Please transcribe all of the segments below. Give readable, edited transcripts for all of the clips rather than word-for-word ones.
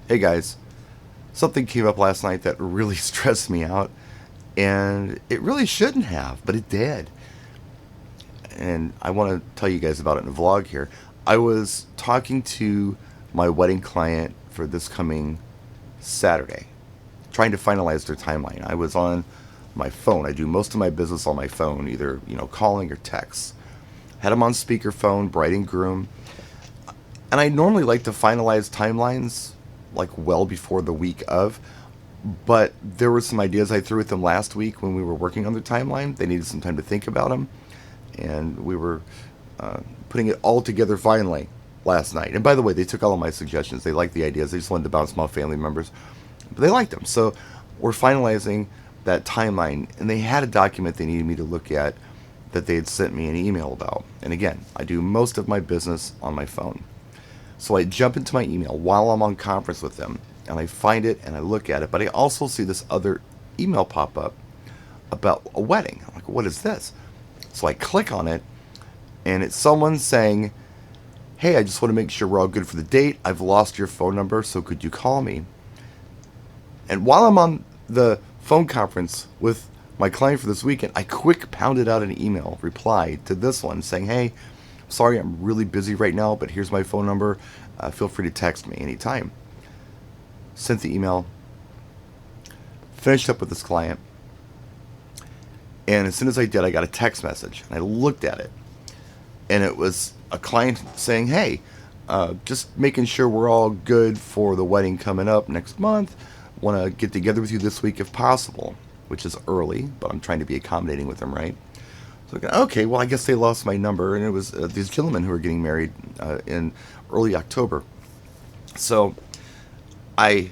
Hey guys, something came up last night that really stressed me out, and it really shouldn't have, but it did. And I want to tell you guys about it in a vlog here. I was talking to my wedding client for this coming Saturday, trying to finalize their timeline. I was on my phone. I do most of my business on my phone, either calling or text. Had them on speakerphone, bride and groom, and I normally like to finalize timelines like well before the week of. But there were some ideas I threw at them last week when we were working on their timeline. They needed some time to think about them, and we were putting it all together finally last night. And by the way, they took all of my suggestions. They liked the ideas. They just wanted to bounce them off family members, but they liked them. So we're finalizing that timeline, and they had a document they needed me to look at that they had sent me an email about. And again, I do most of my business on my phone. So I jump into my email while I'm on conference with them, and I find it and I look at it, but I also see this other email pop up about a wedding. I'm like, what is this? So I click on it, and it's someone saying, hey, I just want to make sure we're all good for the date. I've lost your phone number, so could you call me? And while I'm on the phone conference with my client for this weekend, I quick pounded out an email reply to this one saying, hey, sorry, I'm really busy right now, but here's my phone number. Feel free to text me anytime. Sent the email, finished up with this client, and as soon as I did, I got a text message, and I looked at it, and it was a client saying, hey, just making sure we're all good for the wedding coming up next month. Want to get together with you this week if possible, which is early, but I'm trying to be accommodating with them, right? So, okay, well, I guess they lost my number, and it was these gentlemen who were getting married in early October. So I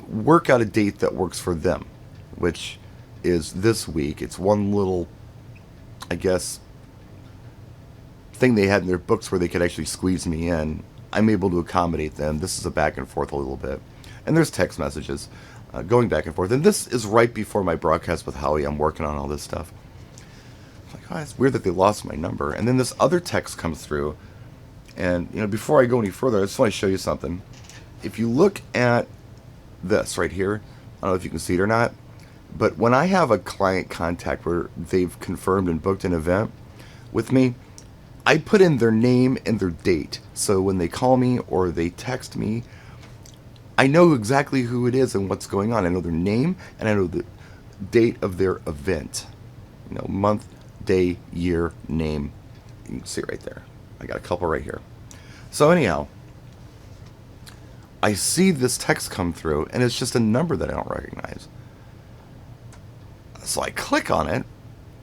work out a date that works for them, which is this week. It's one little, I guess, thing they had in their books where they could actually squeeze me in. I'm able to accommodate them. This is a back and forth a little bit. And there's text messages going back and forth. And this is right before my broadcast with Howie. I'm working on all this stuff. It's like, oh, it's weird that they lost my number. And then this other text comes through. And, before I go any further, I just want to show you something. If you look at this right here, I don't know if you can see it or not, but when I have a client contact where they've confirmed and booked an event with me, I put in their name and their date. So when they call me or they text me, I know exactly who it is and what's going on. I know their name and I know the date of their event. Month, day, year, name. You can see it right there. I got a couple right here. So anyhow, I see this text come through and it's just a number that I don't recognize. So I click on it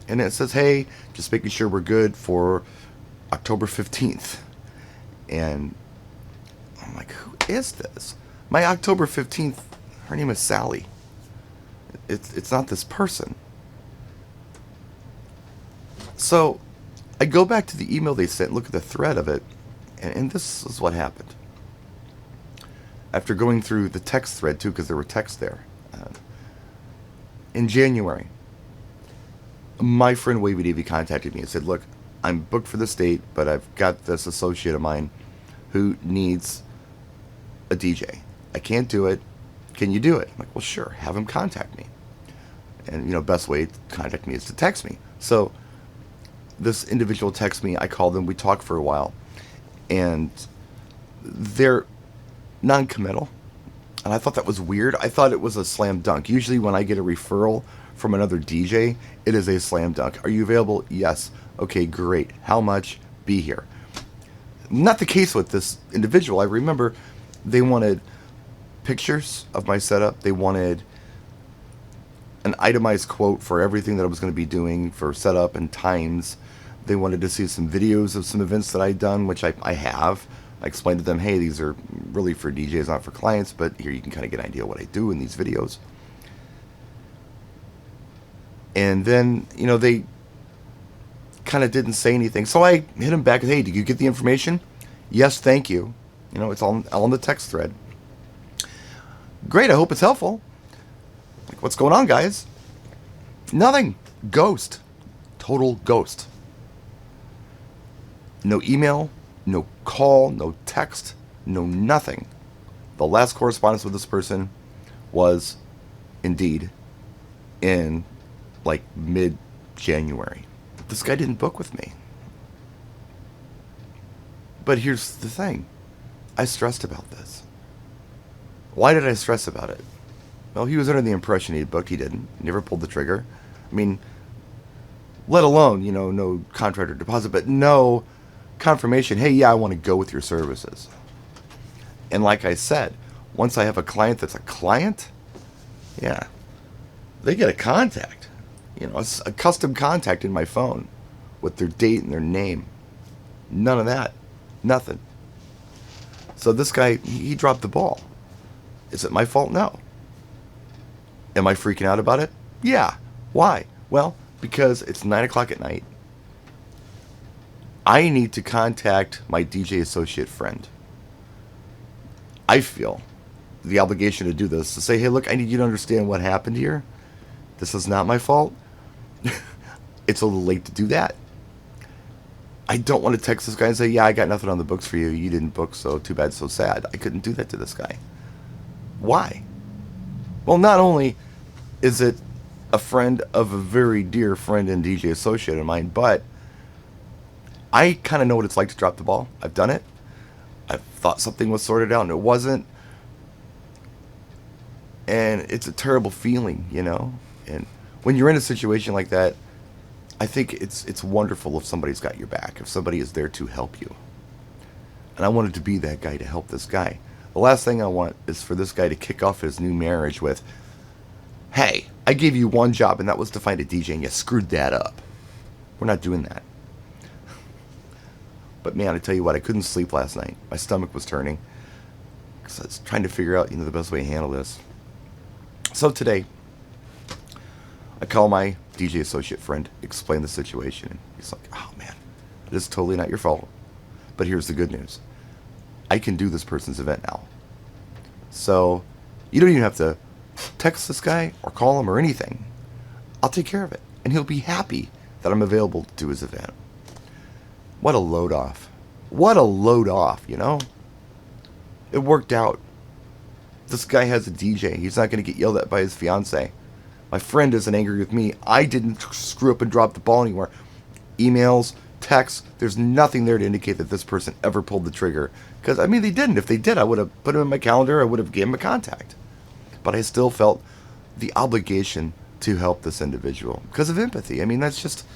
and it says, hey, just making sure we're good for October 15th. And I'm like, who is this? My October 15th, her name is Sally. It's not this person. So I go back to the email they sent, look at the thread of it, and this is what happened. After going through the text thread, too, because there were texts there. In January, my friend Wavy Davy contacted me and said, look, I'm booked for this date, but I've got this associate of mine who needs a DJ. I can't do it. Can you do it? I'm like, well, sure. Have him contact me. And, best way to contact me is to text me. So this individual texts me. I call them. We talk for a while. And they're non-committal. And I thought that was weird. I thought it was a slam dunk. Usually when I get a referral from another DJ, it is a slam dunk. Are you available? Yes. Okay, great. How much? Be here. Not the case with this individual. I remember they wanted pictures of my setup. They wanted an itemized quote for everything that I was going to be doing for setup and times. They wanted to see some videos of some events that I'd done, which I have. I explained to them, hey, these are really for DJs, not for clients, but here you can kind of get an idea of what I do in these videos. And then, they kind of didn't say anything. So I hit him back, hey, did you get the information? Yes, thank you. It's all on the text thread. Great, I hope it's helpful. Like, what's going on, guys? Nothing. Ghost. Total ghost. No email, no call, no text, no nothing. The last correspondence with this person was indeed in like mid-January. This guy didn't book with me. But here's the thing. I stressed about this. Why did I stress about it? Well, he was under the impression he'd booked. He didn't. He never pulled the trigger. I mean, let alone, no contract or deposit, but no confirmation, hey, yeah, I want to go with your services. And like I said, once I have a client that's a client, yeah, they get a contact. A custom contact in my phone with their date and their name. None of that. Nothing. So this guy, he dropped the ball. Is it my fault? No. Am I freaking out about it? Yeah. Why? Well, because it's 9 o'clock at night. I need to contact my DJ associate friend. I feel the obligation to do this, to say, hey, look, I need you to understand what happened here. This is not my fault. It's a little late to do that. I don't want to text this guy and say, yeah, I got nothing on the books for you. You didn't book, so too bad, so sad. I couldn't do that to this guy. Why? Well, not only is it a friend of a very dear friend and DJ associate of mine, but I kind of know what it's like to drop the ball. I've done it. I thought something was sorted out and it wasn't. And it's a terrible feeling, And when you're in a situation like that, I think it's wonderful if somebody's got your back, if somebody is there to help you. And I wanted to be that guy to help this guy. The last thing I want is for this guy to kick off his new marriage with, hey, I gave you one job and that was to find a DJ and you screwed that up. We're not doing that. But man, I tell you what, I couldn't sleep last night. My stomach was turning because I was trying to figure out, the best way to handle this. So today, I call my DJ associate friend, explain the situation. And he's like, oh man, it is totally not your fault. But here's the good news. I can do this person's event now. So you don't even have to text this guy or call him or anything. I'll take care of it. And he'll be happy that I'm available to do his event. What a load off. What a load off, It worked out. This guy has a DJ. He's not going to get yelled at by his fiance. My friend isn't angry with me. I didn't screw up and drop the ball anywhere. Emails, texts, there's nothing there to indicate that this person ever pulled the trigger. Because, they didn't. If they did, I would have put him in my calendar. I would have given him a contact. But I still felt the obligation to help this individual because of empathy. That's just,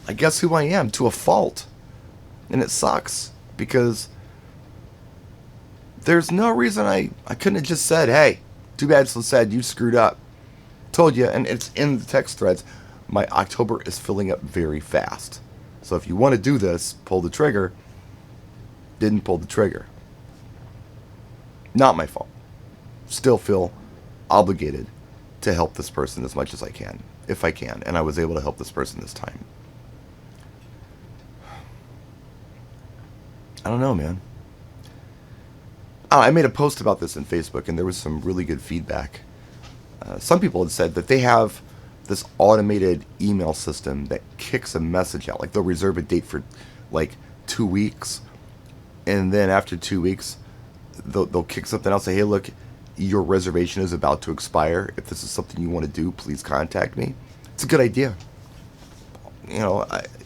I guess, who I am to a fault. And it sucks because there's no reason I couldn't have just said, hey, too bad, so sad, you screwed up. Told you, and it's in the text threads, my October is filling up very fast. So if you want to do this, pull the trigger. Didn't pull the trigger. Not my fault. Still feel obligated to help this person as much as I can, if I can. And I was able to help this person this time. I don't know, man. I made a post about this on Facebook, and there was some really good feedback. Some people had said that they have this automated email system that kicks a message out. Like they'll reserve a date for like 2 weeks, and then after 2 weeks, they'll kick something out, say, hey, look, your reservation is about to expire. If this is something you want to do, please contact me. It's a good idea.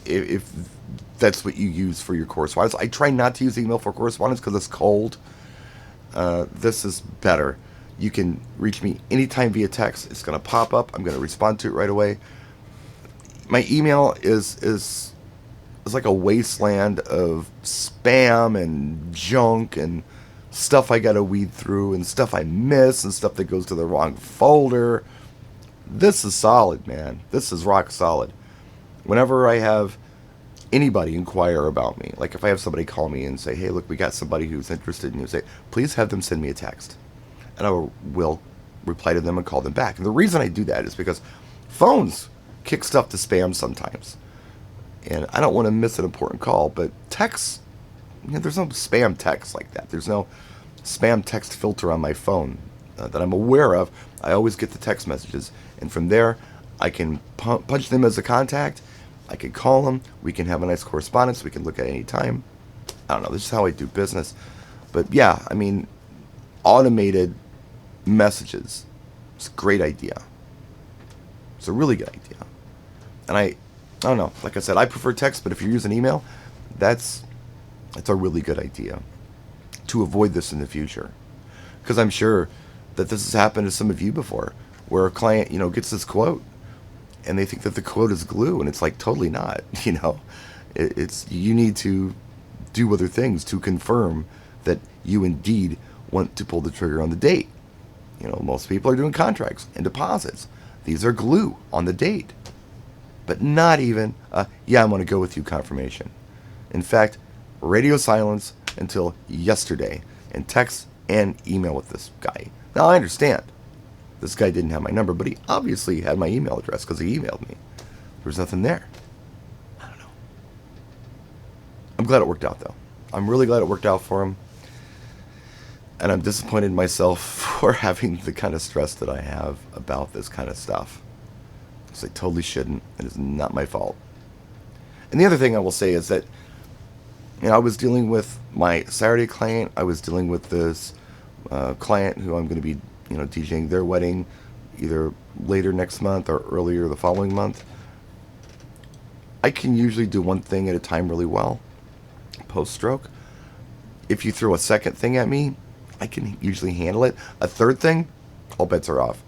If that's what you use for your correspondence. I try not to use email for correspondence because it's cold. This is better. You can reach me anytime via text. It's going to pop up. I'm going to respond to it right away. My email is like a wasteland of spam and junk and stuff I got to weed through and stuff I miss and stuff that goes to the wrong folder. This is solid, man. This is rock solid. Whenever I have anybody inquire about me, like if I have somebody call me and say, hey, look, we got somebody who's interested in you, say, please have them send me a text. And I will reply to them and call them back. And the reason I do that is because phones kick stuff to spam sometimes. And I don't want to miss an important call, but texts, there's no spam text like that. There's no spam text filter on my phone that I'm aware of. I always get the text messages. And from there, I can punch them as a contact. I can call them. We can have a nice correspondence. We can look at any time. I don't know. This is how I do business. But yeah, automated messages. It's a great idea. It's a really good idea. And I don't know. Like I said, I prefer text, but if you're using email, that's a really good idea to avoid this in the future. Because I'm sure that this has happened to some of you before, where a client, gets this quote, and they think that the quote is glue, and it's like totally not. It's you need to do other things to confirm that you indeed want to pull the trigger on the date. Most people are doing contracts and deposits. These are glue on the date, but not even yeah, I'm going to go with you confirmation. In fact, radio silence until yesterday, and text and email with this guy. Now I understand this guy didn't have my number, but he obviously had my email address because he emailed me. There was nothing there. I don't know. I'm glad it worked out, though. I'm really glad it worked out for him. And I'm disappointed in myself for having the kind of stress that I have about this kind of stuff. Because I totally shouldn't. It is not my fault. And the other thing I will say is that, I was dealing with my Saturday client. I was dealing with this client who I'm going to be, DJing their wedding either later next month or earlier the following month. I can usually do one thing at a time really well, post-stroke. If you throw a second thing at me, I can usually handle it. A third thing, all bets are off.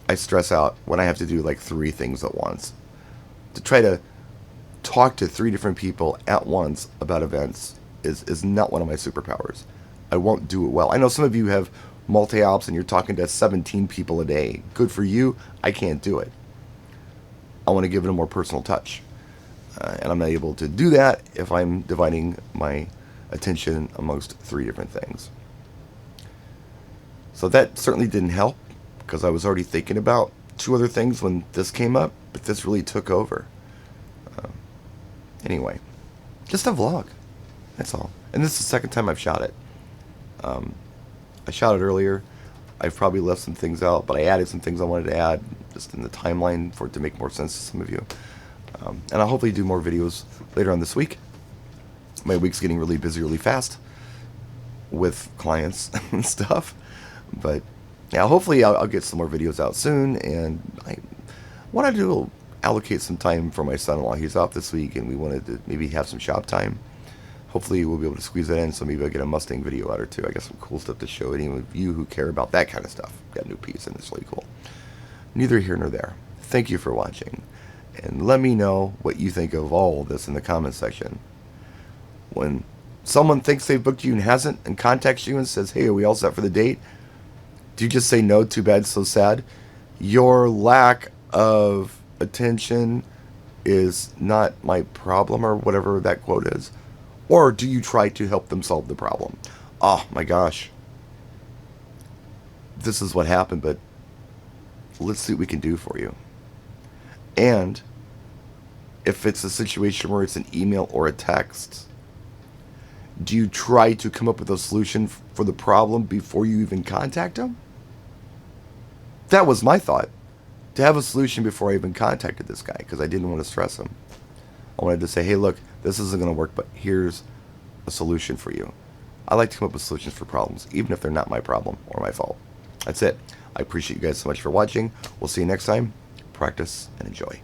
I stress out when I have to do like 3 things at once. To try to talk to 3 different people at once about events is not one of my superpowers. I won't do it well. I know some of you have multi-ops and you're talking to 17 people a day. Good for you. I can't do it. I want to give it a more personal touch. And I'm not able to do that if I'm dividing my attention amongst 3 different things. So that certainly didn't help, because I was already thinking about 2 other things when this came up, but this really took over. Anyway, just a vlog. That's all. And this is the 2nd time I've shot it. I shot it earlier. I've probably left some things out, but I added some things I wanted to add just in the timeline for it to make more sense to some of you. And I'll hopefully do more videos later on this week. My week's getting really busy really fast with clients and stuff. But yeah, hopefully I'll get some more videos out soon. And I want to allocate some time for my son-in-law. He's off this week, and we wanted to maybe have some shop time. Hopefully we'll be able to squeeze that in, so maybe I'll get a Mustang video out or 2. I got some cool stuff to show any of you who care about that kind of stuff. Got a new piece, and it's really cool. Neither here nor there. Thank you for watching. And let me know what you think of all of this in the comment section. When someone thinks they've booked you and hasn't, and contacts you and says, hey, are we all set for the date? Do you just say no, too bad, so sad? Your lack of attention is not my problem, or whatever that quote is. Or do you try to help them solve the problem? Oh my gosh. This is what happened, but let's see what we can do for you. And if it's a situation where it's an email or a text, do you try to come up with a solution for the problem before you even contact them? That was my thought. To have a solution before I even contacted this guy, because I didn't want to stress him. I wanted to say, hey, look, this isn't going to work, but here's a solution for you. I like to come up with solutions for problems, even if they're not my problem or my fault. That's it. I appreciate you guys so much for watching. We'll see you next time. Practice and enjoy.